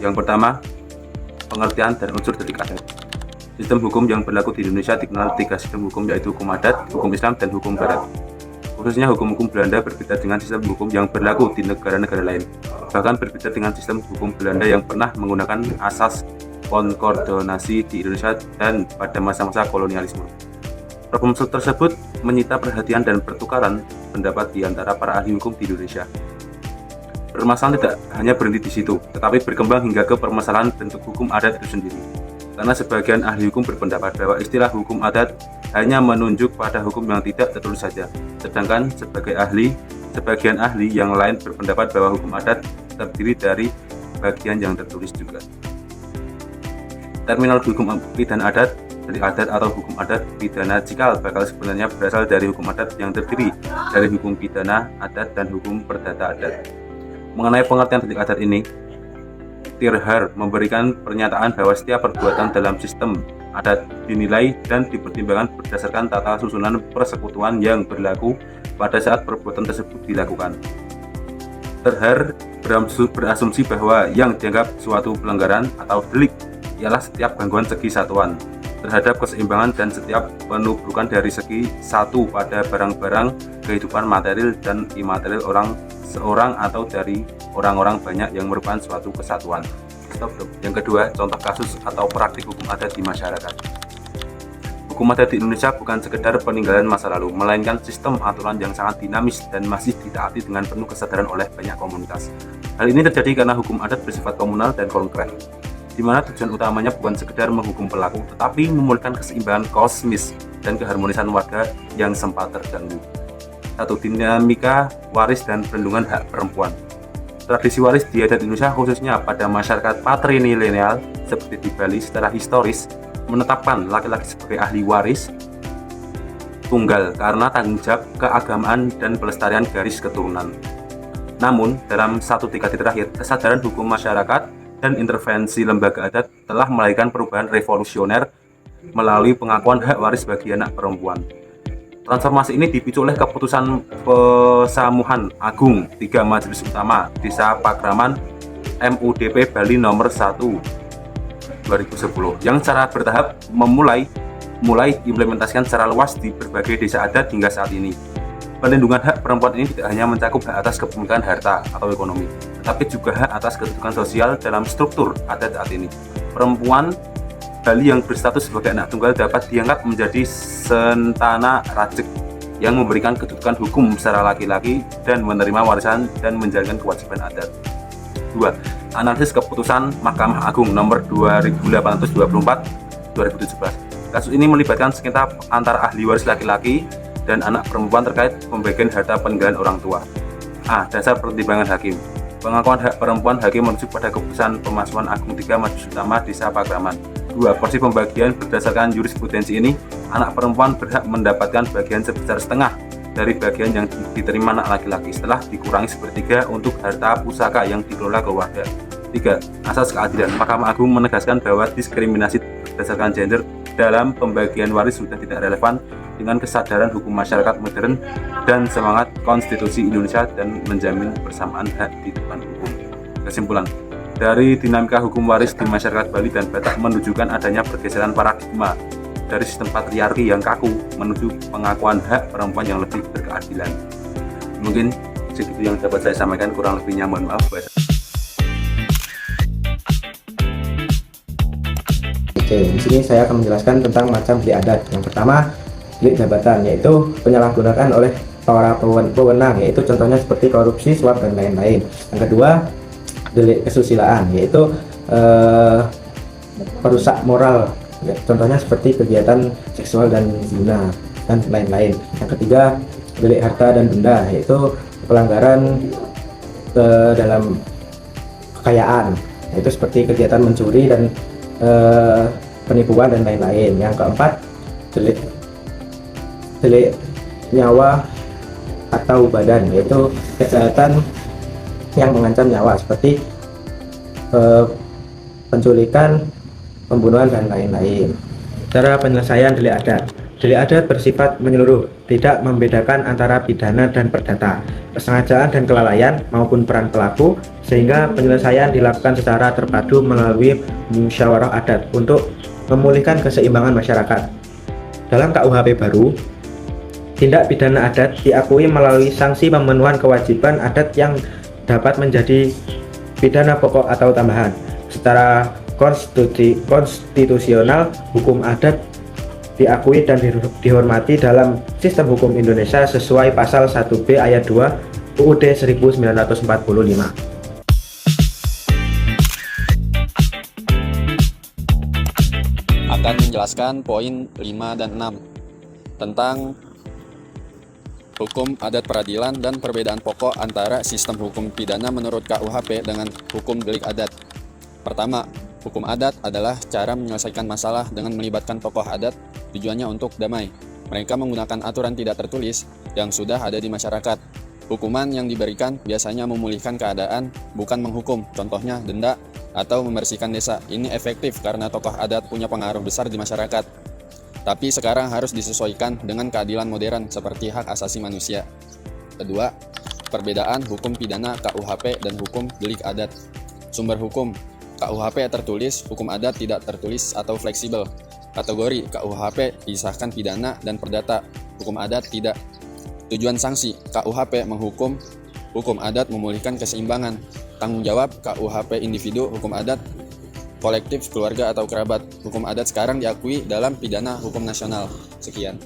Yang pertama, pengertian dan unsur delik adat. Sistem hukum yang berlaku di Indonesia dikenal 3 sistem hukum, yaitu hukum adat, hukum Islam, dan hukum Barat. Khususnya hukum-hukum Belanda berbeda dengan sistem hukum yang berlaku di negara-negara lain. Bahkan berbeda dengan sistem hukum Belanda yang pernah menggunakan asas konkordonasi di Indonesia dan pada masa-masa kolonialisme. Problem tersebut menyita perhatian dan pertukaran pendapat di antara para ahli hukum di Indonesia. Permasalahan tidak hanya berhenti di situ, tetapi berkembang hingga ke permasalahan bentuk hukum adat itu sendiri. Karena sebagian ahli hukum berpendapat bahwa istilah hukum adat hanya menunjuk pada hukum yang tidak tertulis saja, sedangkan sebagian ahli yang lain berpendapat bahwa hukum adat terdiri dari bagian yang tertulis juga. Terminologi hukum pidana adat, delik adat atau hukum adat pidana cikal bakal sebenarnya berasal dari hukum adat yang terdiri dari hukum pidana adat dan hukum perdata adat. Mengenai pengertian delik adat ini, Tirhar memberikan pernyataan bahwa setiap perbuatan dalam sistem adat dinilai dan dipertimbangkan berdasarkan tata susunan persekutuan yang berlaku pada saat perbuatan tersebut dilakukan. Tirhar berasumsi bahwa yang dianggap suatu pelanggaran atau delik ialah setiap gangguan segi satuan terhadap keseimbangan dan setiap penubrukan dari segi satu pada barang-barang kehidupan material dan imaterial seorang atau dari orang-orang banyak yang merupakan suatu kesatuan. Yang kedua, contoh kasus atau praktik hukum adat di masyarakat. Hukum adat di Indonesia bukan sekedar peninggalan masa lalu, melainkan sistem aturan yang sangat dinamis dan masih ditaati dengan penuh kesadaran oleh banyak komunitas. Hal ini terjadi karena hukum adat bersifat komunal dan konkret, di mana tujuan utamanya bukan sekedar menghukum pelaku, tetapi memulihkan keseimbangan kosmis dan keharmonisan warga yang sempat terganggu. 1. Dinamika waris dan perlindungan hak perempuan. Tradisi waris di adat Indonesia, khususnya pada masyarakat patrilineal seperti di Bali, secara historis menetapkan laki-laki sebagai ahli waris tunggal karena tanggung jawab keagamaan dan pelestarian garis keturunan. Namun, dalam 1 dekade terakhir, kesadaran hukum masyarakat dan intervensi lembaga adat telah melahirkan perubahan revolusioner melalui pengakuan hak waris bagi anak perempuan. Transformasi ini dipicu oleh keputusan Pesamuhan Agung 3 Majelis Utama Desa Pakraman MUDP Bali nomor 1 2010 yang secara bertahap mulai diimplementasikan secara luas di berbagai desa adat hingga saat ini. Perlindungan hak perempuan ini tidak hanya mencakup hak atas kepemilikan harta atau ekonomi, tetapi juga hak atas kedudukan sosial dalam struktur adat saat ini. Perempuan Bali yang berstatus sebagai anak tunggal dapat diangkat menjadi sentana rajek yang memberikan kedudukan hukum secara laki-laki dan menerima warisan dan menjalankan kewajiban adat. 2. Analisis keputusan Mahkamah Agung nomor 2824/2017. Kasus ini melibatkan sengketa antara ahli waris laki-laki dan anak perempuan terkait pembagian harta peninggalan orang tua. A. Dasar pertimbangan hakim. Pengakuan hak perempuan hakim merujuk pada keputusan Pesamuhan Agung 3 Majelis Utama Desa Pakraman. 2. Porsi pembagian berdasarkan jurisprudensi ini, anak perempuan berhak mendapatkan bagian sebesar setengah dari bagian yang diterima anak laki-laki setelah dikurangi sepertiga untuk harta pusaka yang dikelola keluarga. 3. Asas keadilan. Mahkamah Agung menegaskan bahwa diskriminasi berdasarkan gender dalam pembagian waris sudah tidak relevan dengan kesadaran hukum masyarakat modern dan semangat konstitusi Indonesia dan menjamin persamaan hak di depan hukum. Kesimpulan, dari dinamika hukum waris di masyarakat Bali dan Batak menunjukkan adanya pergeseran paradigma dari sistem patriarki yang kaku menuju pengakuan hak perempuan yang lebih berkeadilan. Mungkin segitu yang dapat saya sampaikan, kurang lebihnya mohon maaf. Oke, di sini saya akan menjelaskan tentang macam delik adat. Yang pertama, delik jabatan, yaitu penyalahgunaan oleh para pewenang, yaitu contohnya seperti korupsi, suap, dan lain-lain. Yang kedua, delik kesusilaan, yaitu perusak moral, contohnya seperti kegiatan seksual dan zina dan lain-lain. Yang ketiga, delik harta dan benda, yaitu pelanggaran dalam kekayaan, yaitu seperti kegiatan mencuri dan penipuan dan lain-lain. Yang keempat, delik nyawa atau badan, yaitu kejahatan yang mengancam nyawa seperti penculikan, pembunuhan, dan lain-lain. Cara penyelesaian delik adat. Delik adat bersifat menyeluruh, tidak membedakan antara pidana dan perdata, kesengajaan dan kelalaian maupun peran pelaku, sehingga penyelesaian dilakukan secara terpadu melalui musyawarah adat untuk memulihkan keseimbangan masyarakat. Dalam KUHP baru, tindak pidana adat diakui melalui sanksi pemenuhan kewajiban adat yang dapat menjadi pidana pokok atau tambahan. Secara konstitusional, hukum adat diakui dan dihormati dalam sistem hukum Indonesia sesuai pasal 1B ayat 2 UUD 1945. Akan menjelaskan poin 5 dan 6 tentang hukum adat peradilan dan perbedaan pokok antara sistem hukum pidana menurut KUHP dengan hukum delik adat. Pertama, hukum adat adalah cara menyelesaikan masalah dengan melibatkan tokoh adat, tujuannya untuk damai. Mereka menggunakan aturan tidak tertulis yang sudah ada di masyarakat. Hukuman yang diberikan biasanya memulihkan keadaan, bukan menghukum, contohnya denda atau membersihkan desa. Ini efektif karena tokoh adat punya pengaruh besar di masyarakat. Tapi sekarang harus disesuaikan dengan keadilan modern seperti hak asasi manusia. Kedua, perbedaan hukum pidana KUHP dan hukum delik adat. Sumber hukum KUHP tertulis, hukum adat tidak tertulis atau fleksibel. Kategori KUHP disahkan pidana dan perdata, hukum adat tidak. Tujuan sanksi KUHP menghukum, hukum adat memulihkan keseimbangan. Tanggung jawab KUHP individu, hukum adat kolektif, keluarga atau kerabat. Hukum adat sekarang diakui dalam pidana hukum nasional. Sekian.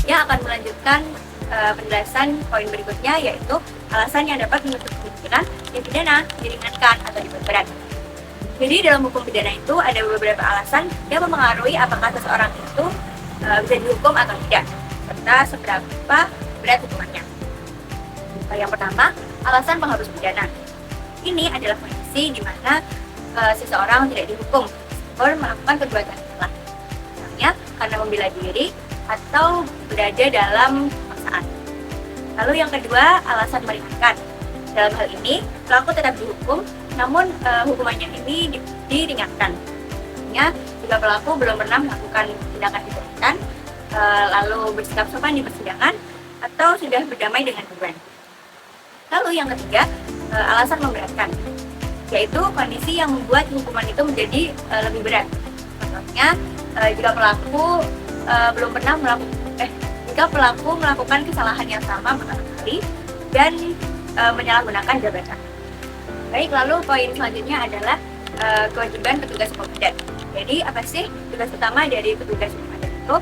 Yang akan melanjutkan penjelasan poin berikutnya, yaitu alasan yang dapat menutup kemungkinan tindak pidana diringankan atau diperberat. Jadi dalam hukum pidana itu ada beberapa alasan yang mempengaruhi apakah seseorang itu bisa dihukum atau tidak, serta seberapa berat hukumannya. Yang pertama, alasan penghabis pidana. Ini adalah kondisi di mana seseorang tidak dihukum meskipun melakukan perbuatan salah, misalnya karena membela diri atau berada dalam paksaan. Lalu yang kedua, alasan meringankan. Dalam hal ini, pelaku tetap dihukum, namun hukumannya ini diringankan. Artinya, jika pelaku belum pernah melakukan tindakan kejahatan, lalu bersikap sopan di persidangan, atau sudah berdamai dengan korban. Lalu yang ketiga, alasan memberatkan, yaitu kondisi yang membuat hukuman itu menjadi lebih berat. Contohnya, jika pelaku jika pelaku melakukan kesalahan yang sama berulang kali dan menyalahgunakan jabatan. Baik, lalu poin selanjutnya adalah kewajiban petugas hukum adat. Jadi apa sih tugas utama dari petugas hukum adat itu?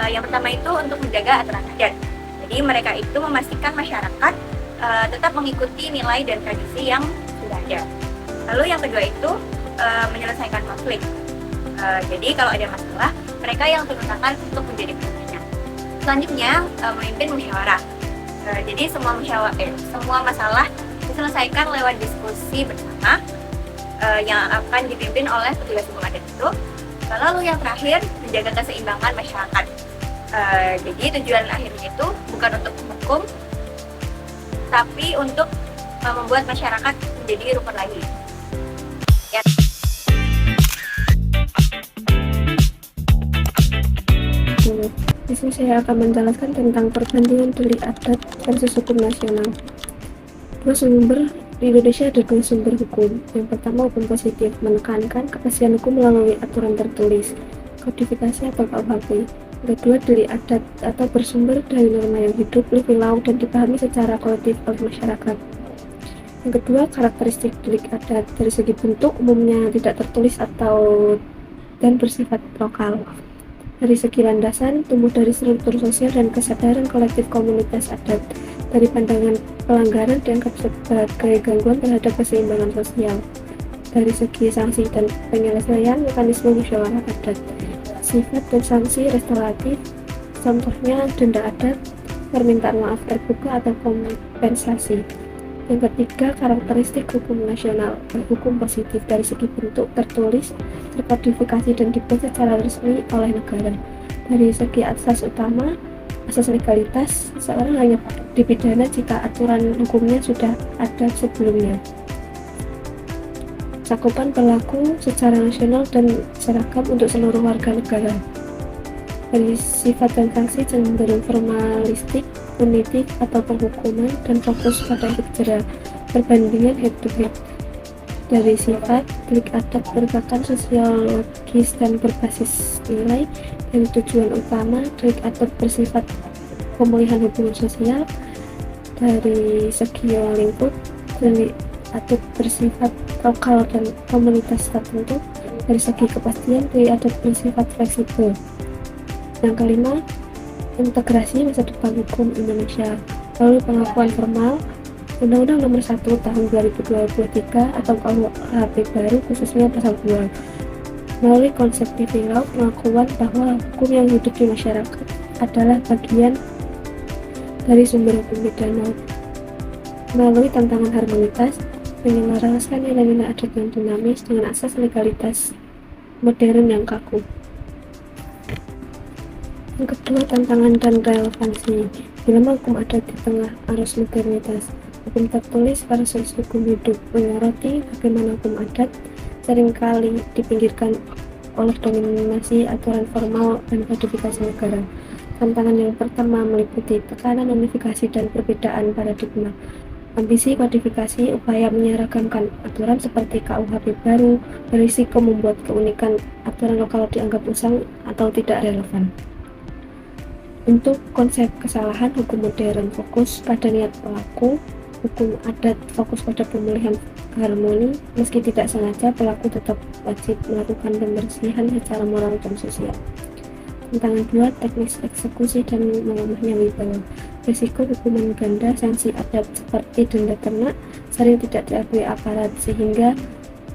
Yang pertama itu untuk menjaga aturan adat. Jadi mereka itu memastikan masyarakat tetap mengikuti nilai dan tradisi yang sudah ada. Lalu yang kedua itu menyelesaikan konflik. Jadi kalau ada masalah, mereka yang turun tangan untuk menjadi penyelesaian. Selanjutnya memimpin musyawarah. Jadi semua masalah diselesaikan lewat diskusi bersama yang akan dipimpin oleh petugas hukum adat itu. Lalu yang terakhir, menjaga keseimbangan masyarakat. Jadi tujuan akhirnya itu bukan untuk menghukum, tapi untuk membuat masyarakat menjadi rukun lagi. Ya. Di sini saya akan menjelaskan tentang perbandingan delik adat versus hukum nasional. Dua sumber di Indonesia ada dua sumber hukum. Yang pertama, hukum positif, menekankan kepastian hukum melalui aturan tertulis, kodifikasi atau KUHP. Yang kedua, delik adat atau bersumber dari norma yang hidup, living law, dan dipahami secara kolektif oleh masyarakat. Yang kedua, karakteristik delik adat. Dari segi bentuk, umumnya tidak tertulis dan bersifat lokal. Dari segi landasan, tumbuh dari struktur sosial dan kesadaran kolektif komunitas adat. Dari pandangan pelanggaran dianggap sebagai gangguan terhadap keseimbangan sosial. Dari segi sanksi dan penyelesaian, mekanisme musyawarah adat. Sifat dan sanksi restoratif, contohnya denda adat, permintaan maaf terbuka atau kompensasi. Yang ketiga, karakteristik hukum nasional, hukum positif. Dari segi bentuk, tertulis, terkodifikasi dan dibuat secara resmi oleh negara. Dari segi asas utama, asas legalitas, seseorang hanya dipidana jika aturan hukumnya sudah ada sebelumnya. Cakupan berlaku secara nasional dan seragam untuk seluruh warga negara. Dari sifat dan sanksi cenderung formalistik, punitif atau penghukuman, dan fokus pada efek jera perbandingan head to head. Dari sifat, delik adat merupakan sosiologis dan berbasis nilai. Dari tujuan utama, delik adat bersifat pemulihan hubungan sosial. Dari segi lingkup, delik adat bersifat lokal dan komunitas tertentu. Dari segi kepastian, delik adat bersifat fleksibel. Yang kelima, integrasi masa depan hukum Indonesia melalui pengakuan formal Undang-Undang Nomor 1 Tahun 2023 atau KUHP baru, khususnya pasal 2, melalui konsep Tivilau, pengakuan bahwa hukum yang hidup di masyarakat adalah bagian dari sumber hukum pidana. Melalui tantangan harmonitas, menyelaraskan nilai-nilai adat yang dinamis dengan asas legalitas modern yang kaku. Yang kedua, tantangan dan relevansi. Dilema hukum adat di tengah arus modernitas. Hukum tertulis versus hukum hidup menyoroti bagaimana hukum adat seringkali dipinggirkan oleh dominasi aturan formal dan kodifikasi negara. Tantangan yang pertama meliputi tekanan unifikasi dan perbedaan paradigma. Ambisi kodifikasi, upaya menyeragamkan aturan seperti KUHP baru, berisiko membuat keunikan aturan lokal dianggap usang atau tidak relevan. Untuk konsep kesalahan, hukum modern fokus pada niat pelaku, hukum adat fokus pada pemulihan harmoni. Meski tidak sengaja, pelaku tetap wajib melakukan pembersihan secara moral dan sosial. Tantangan 2, teknis eksekusi dan melemahnya wibawa. Risiko hukuman ganda, sanksi adat seperti denda ternak sering tidak diakui aparat sehingga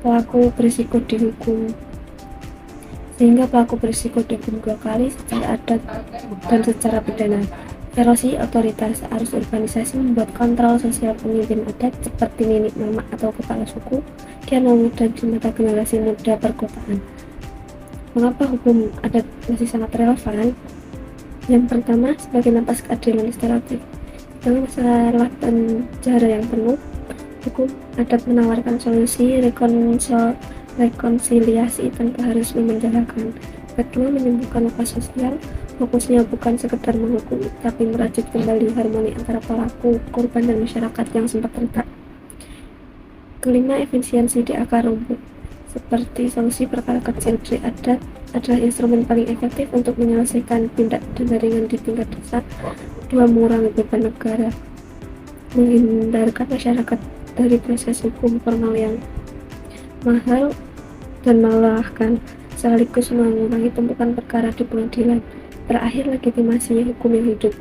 pelaku berisiko dihukum 2 kali secara adat dan secara pidana. Erosi otoritas, arus urbanisasi membuat kontrol sosial pemimpin adat seperti nenek mama atau kepala suku kian memudar di mata generasi muda perkotaan. Mengapa hukum adat masih sangat relevan? Yang pertama, sebagai napas keadilan restoratif. Dengan masalah penjara yang penuh, hukum adat menawarkan solusi rekonsiliasi tanpa harus memenjarakan. Kedua, menyembuhkan luka sosial. Fokusnya bukan sekedar menghukum, tapi merajut kembali harmoni antara pelaku, korban, dan masyarakat yang sempat retak. Kelima, efisiensi di akar rumput. Seperti solusi perkara kecil, delik adat adalah instrumen paling efektif untuk menyelesaikan tindak pidana ringan di tingkat desa. Dua, mengurangi beban negara, menghindarkan masyarakat dari proses hukum formal yang mahal dan melelahkan, sekaligus mengurangi tumpukan perkara di pengadilan. Terakhir, legitimasi hukum yang hidup.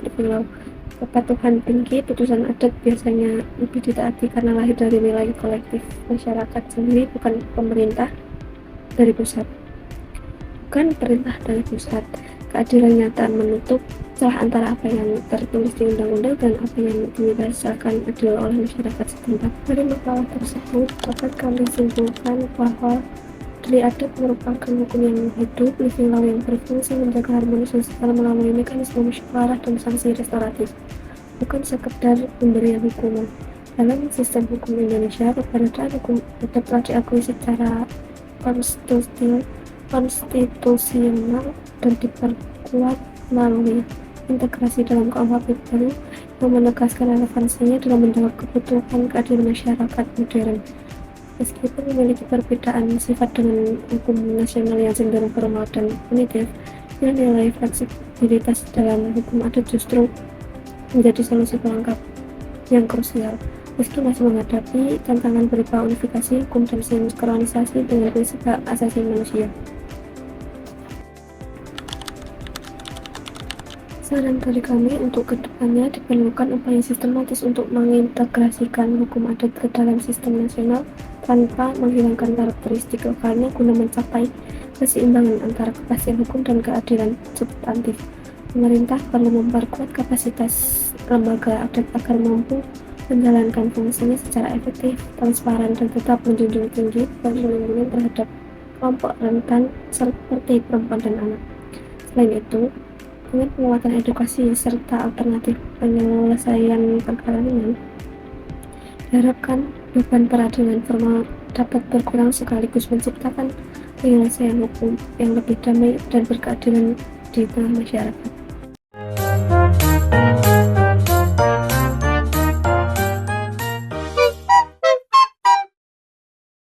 Kepatuhan tinggi, putusan adat biasanya lebih ditaati karena lahir dari nilai kolektif masyarakat sendiri, bukan pemerintah dari pusat. Bukan perintah dari pusat. Keadilan nyata menutup celah antara apa yang tertulis di undang-undang dan apa yang dirasakan adil oleh masyarakat setempat. Dari makalah tersebut dapat kami simpulkan bahwa delik adat merupakan hukum yang hidup, living law yang berfungsi menjaga harmoni sosial melalui mekanisme musyawarah dan sanksi restoratif, bukan sekedar pemberian hukuman. Dalam sistem hukum Indonesia, keberadaan hukum adat telah diakui secara konstitusional dan diperkuat melalui integrasi dalam KUHP baru yang menegaskan relevansinya dalam menjawab kebutuhan keadilan masyarakat modern. Meskipun memiliki perbedaan sifat dengan hukum nasional yang cenderung formal dan punitif, nilai fleksibilitas dalam hukum adat justru menjadi solusi pelengkap yang krusial. Meski masih menghadapi tantangan berupa unifikasi hukum dan sinkronisasi dengan prinsip hak asasi manusia. Saran dari kami untuk kedepannya diperlukan upaya sistematis untuk mengintegrasikan hukum adat ke dalam sistem nasional tanpa menghilangkan karakteristik lokalnya guna mencapai keseimbangan antara kepastian hukum dan keadilan substantif. Pemerintah perlu memperkuat kapasitas lembaga adat agar mampu menjalankan fungsinya secara efektif, transparan, dan tetap menjunjung tinggi perlindungan terhadap kelompok rentan seperti perempuan dan anak. Selain itu, dengan penguatan edukasi serta alternatif penyelesaian perkara ringan, diharapkan beban peradilan formal dapat berkurang sekaligus menciptakan penyelesaian hukum yang lebih damai dan berkeadilan di tengah masyarakat.